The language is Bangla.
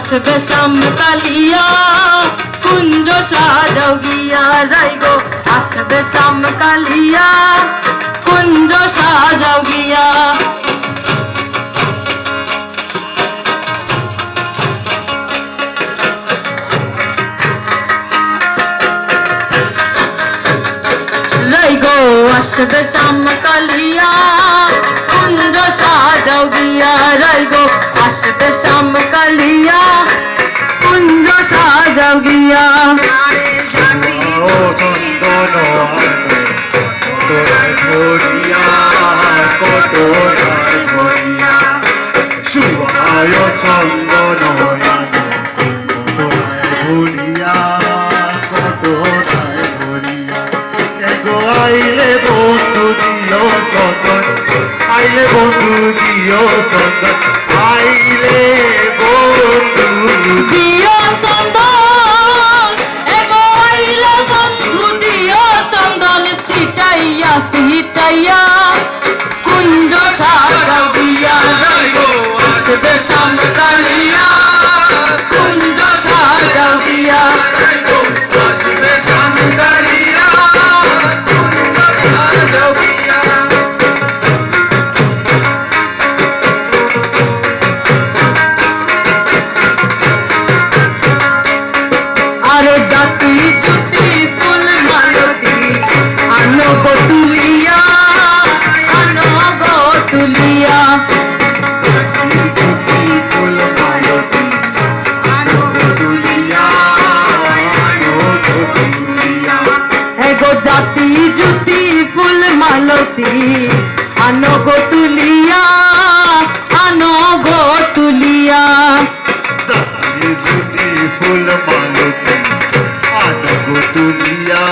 আসবে সামকালিয়া কুঞ্জ সাজাও গিয়া রাই গো আসবে সামকালিয়া কুঞ্জ সাজাও গিয়া রাই গো আসবে সামকালিয়া কুঞ্জ সাজাও গিয়া রাই গো আসবে সামকালিয়া কুঞ্জ সাজাও গিয়া আইলে বন্ধু দিও সদন আইলে বন্ধু দিও সদন আইলে বন্ধু দিও সন্দন এগো আইলে বন্ধু দিও সন্দন সিটাইয়া সিটাইয়া কুঞ্জ সাজাও গিয়া রাইগো আসবে সামকালিয়া কুঞ্জ সাজাও গিয়া রাইগো আসবে সামকালিয়া কুঞ্জ সাজাও গিয়া আরে জাতি জুতি ফুল মালতি আনো গো তুলিয়া আনো গো তুলিয়া ফুল মালতী আনো তুলিয়া আনো তুলিয়া এগো জাতি জুতি ফুল মালতি আনো গো তুলিয়া আনো গো তুলিয়া ফুল মালতী আনো তুলিয়া